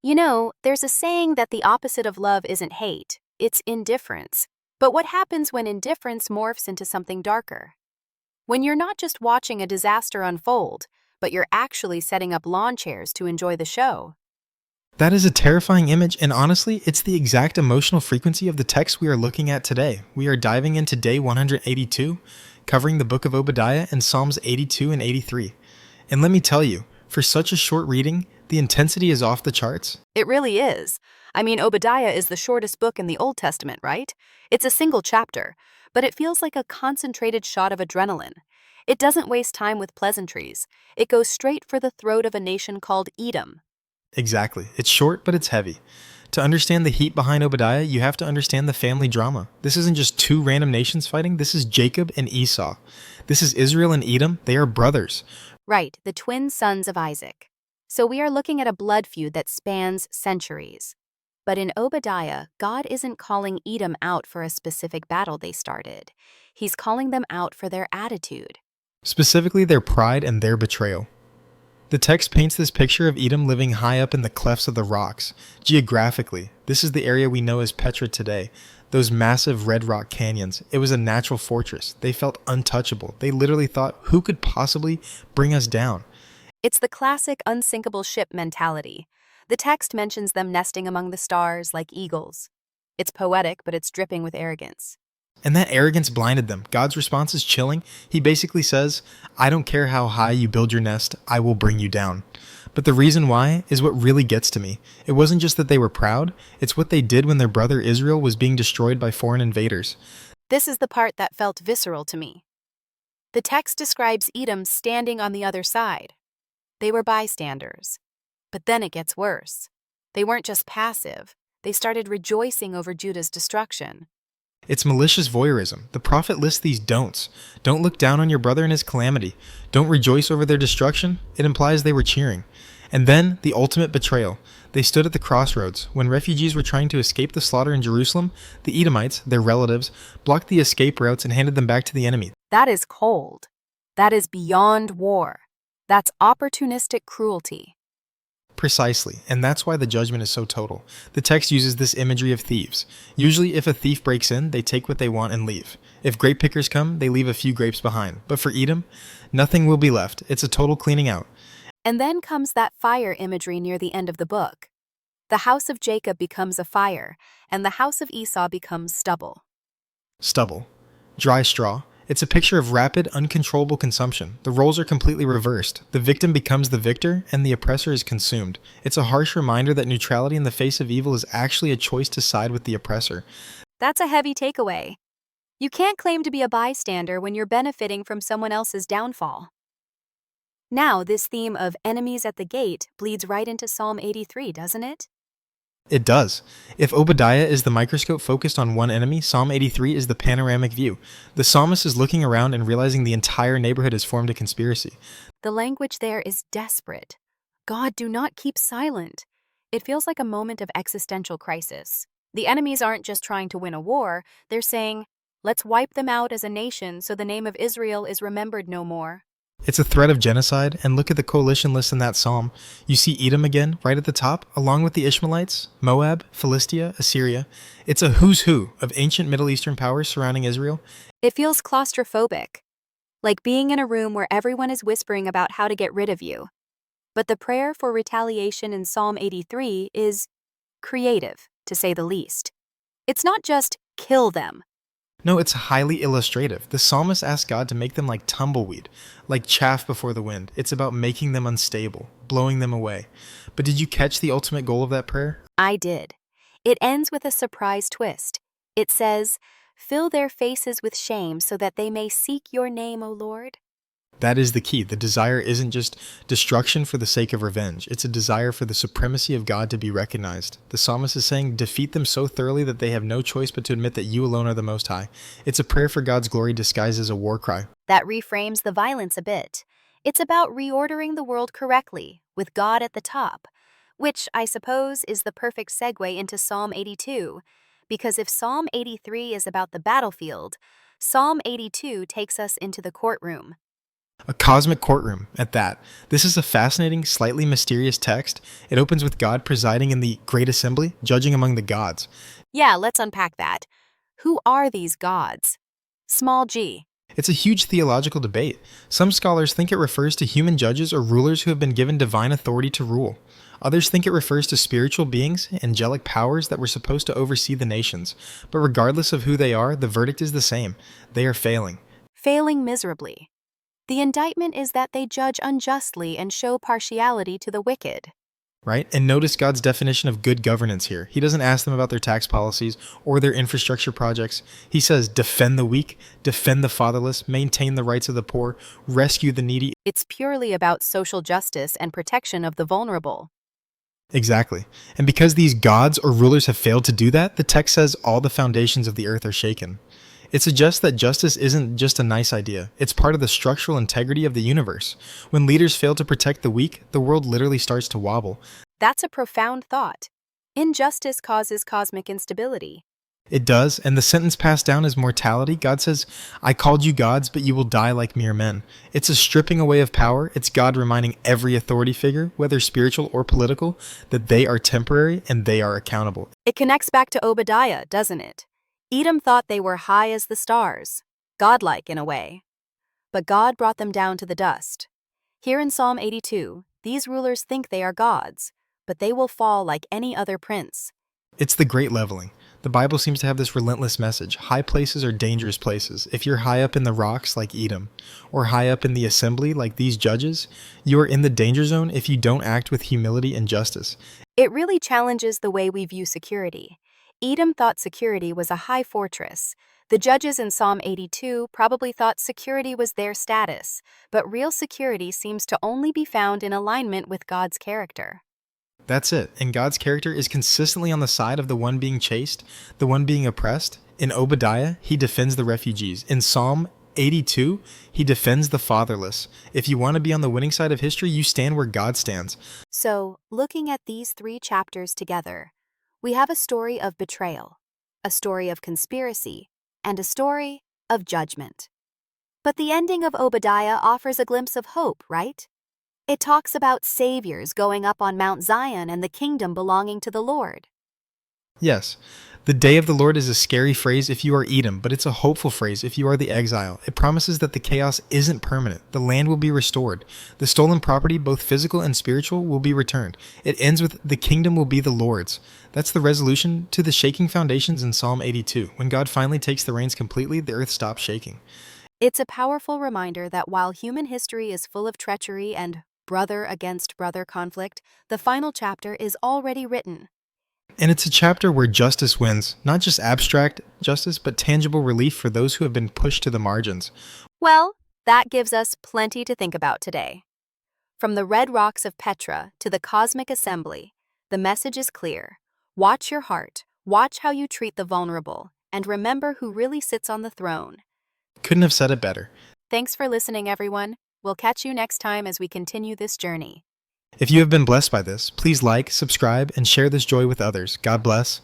You know, there's a saying that the opposite of love isn't hate, it's indifference. But what happens when indifference morphs into something darker? When you're not just watching a disaster unfold, but you're actually setting up lawn chairs to enjoy the show. That is a terrifying image, and honestly, it's the exact emotional frequency of the text we are looking at today. We are diving into day 182, covering the book of Obadiah and Psalms 82 and 83. And let me tell you, for such a short reading, the intensity is off the charts. It really is. I mean, Obadiah is the shortest book in the Old Testament, right? It's a single chapter, but it feels like a concentrated shot of adrenaline. It doesn't waste time with pleasantries. It goes straight for the throat of a nation called Edom. Exactly. It's short, but it's heavy. To understand the heat behind Obadiah, you have to understand the family drama. This isn't just two random nations fighting, this is Jacob and Esau. This is Israel and Edom, they are brothers. Right, the twin sons of Isaac. So we are looking at a blood feud that spans centuries. But in Obadiah, God isn't calling Edom out for a specific battle they started. He's calling them out for their attitude. Specifically, their pride and their betrayal. The text paints this picture of Edom living high up in the clefts of the rocks. Geographically, this is the area we know as Petra today. Those massive red rock canyons. It was a natural fortress. They felt untouchable. They literally thought, who could possibly bring us down? It's the classic unsinkable ship mentality. The text mentions them nesting among the stars like eagles. It's poetic, but it's dripping with arrogance. And that arrogance blinded them. God's response is chilling. He basically says, I don't care how high you build your nest, I will bring you down. But the reason why is what really gets to me. It wasn't just that they were proud, it's what they did when their brother Israel was being destroyed by foreign invaders. This is the part that felt visceral to me. The text describes Edom standing on the other side. They were bystanders. But then it gets worse. They weren't just passive. They started rejoicing over Judah's destruction. It's malicious voyeurism. The prophet lists these don'ts. Don't look down on your brother in his calamity. Don't rejoice over their destruction. It implies they were cheering. And then, the ultimate betrayal. They stood at the crossroads. When refugees were trying to escape the slaughter in Jerusalem, the Edomites, their relatives, blocked the escape routes and handed them back to the enemy. That is cold. That is beyond war. That's opportunistic cruelty. Precisely, and that's why the judgment is so total. The text uses this imagery of thieves. Usually, if a thief breaks in, they take what they want and leave. If grape pickers come, they leave a few grapes behind. But for Edom, nothing will be left. It's a total cleaning out. And then comes that fire imagery near the end of the book. The house of Jacob becomes a fire, and the house of Esau becomes stubble. Stubble. Dry straw. It's a picture of rapid, uncontrollable consumption. The roles are completely reversed. The victim becomes the victor, and the oppressor is consumed. It's a harsh reminder that neutrality in the face of evil is actually a choice to side with the oppressor. That's a heavy takeaway. You can't claim to be a bystander when you're benefiting from someone else's downfall. Now, this theme of enemies at the gate bleeds right into Psalm 83, doesn't it? It does. If Obadiah is the microscope focused on one enemy, Psalm 83 is the panoramic view. The psalmist is looking around and realizing the entire neighborhood has formed a conspiracy. The language there is desperate. God, do not keep silent. It feels like a moment of existential crisis. The enemies aren't just trying to win a war, they're saying, let's wipe them out as a nation so the name of Israel is remembered no more. It's a threat of genocide, and look at the coalition list in that psalm. You see Edom again, right at the top, along with the Ishmaelites, Moab, Philistia, Assyria. It's a who's who of ancient Middle Eastern powers surrounding Israel. It feels claustrophobic, like being in a room where everyone is whispering about how to get rid of you. But the prayer for retaliation in Psalm 83 is creative, to say the least. It's not just kill them. No, it's highly illustrative. The psalmist asks God to make them like tumbleweed, like chaff before the wind. It's about making them unstable, blowing them away. But did you catch the ultimate goal of that prayer? I did. It ends with a surprise twist. It says, fill their faces with shame so that they may seek your name, O Lord. That is the key. The desire isn't just destruction for the sake of revenge. It's a desire for the supremacy of God to be recognized. The psalmist is saying, defeat them so thoroughly that they have no choice but to admit that you alone are the Most High. It's a prayer for God's glory disguised as a war cry. That reframes the violence a bit. It's about reordering the world correctly, with God at the top, which I suppose is the perfect segue into Psalm 82, because if Psalm 83 is about the battlefield, Psalm 82 takes us into the courtroom. A cosmic courtroom, at that. This is a fascinating, slightly mysterious text. It opens with God presiding in the Great Assembly, judging among the gods. Yeah, let's unpack that. Who are these gods? Small g. It's a huge theological debate. Some scholars think it refers to human judges or rulers who have been given divine authority to rule. Others think it refers to spiritual beings, angelic powers that were supposed to oversee the nations. But regardless of who they are, the verdict is the same. They are failing. Failing miserably. The indictment is that they judge unjustly and show partiality to the wicked. Right? And notice God's definition of good governance here. He doesn't ask them about their tax policies or their infrastructure projects. He says, defend the weak, defend the fatherless, maintain the rights of the poor, rescue the needy. It's purely about social justice and protection of the vulnerable. Exactly. And because these gods or rulers have failed to do that, the text says all the foundations of the earth are shaken. It suggests that justice isn't just a nice idea. It's part of the structural integrity of the universe. When leaders fail to protect the weak, the world literally starts to wobble. That's a profound thought. Injustice causes cosmic instability. It does, and the sentence passed down is mortality. God says, I called you gods, but you will die like mere men. It's a stripping away of power. It's God reminding every authority figure, whether spiritual or political, that they are temporary and they are accountable. It connects back to Obadiah, doesn't it? Edom thought they were high as the stars, godlike in a way. But God brought them down to the dust. Here in Psalm 82, these rulers think they are gods, but they will fall like any other prince. It's the great leveling. The Bible seems to have this relentless message. High places are dangerous places. If you're high up in the rocks like Edom, or high up in the assembly like these judges, you are in the danger zone if you don't act with humility and justice. It really challenges the way we view security. Edom thought security was a high fortress. The judges in Psalm 82 probably thought security was their status, but real security seems to only be found in alignment with God's character. That's it. And God's character is consistently on the side of the one being chased, the one being oppressed. In Obadiah, he defends the refugees. In Psalm 82, he defends the fatherless. If you want to be on the winning side of history, you stand where God stands. So, looking at these 3 chapters together, we have a story of betrayal, a story of conspiracy, and a story of judgment. But the ending of Obadiah offers a glimpse of hope, right? It talks about saviors going up on Mount Zion and the kingdom belonging to the Lord. Yes, the day of the Lord is a scary phrase if you are Edom, but it's a hopeful phrase if you are the exile. It promises that the chaos isn't permanent. The land will be restored. The stolen property, both physical and spiritual, will be returned. It ends with the kingdom will be the Lord's. That's the resolution to the shaking foundations in Psalm 82. When God finally takes the reins completely, the earth stops shaking. It's a powerful reminder that while human history is full of treachery and brother against brother conflict, the final chapter is already written. And it's a chapter where justice wins, not just abstract justice, but tangible relief for those who have been pushed to the margins. Well, that gives us plenty to think about today. From the red rocks of Petra to the cosmic assembly, the message is clear. Watch your heart, watch how you treat the vulnerable, and remember who really sits on the throne. Couldn't have said it better. Thanks for listening, everyone. We'll catch you next time as we continue this journey. If you have been blessed by this, please like, subscribe, and share this joy with others. God bless.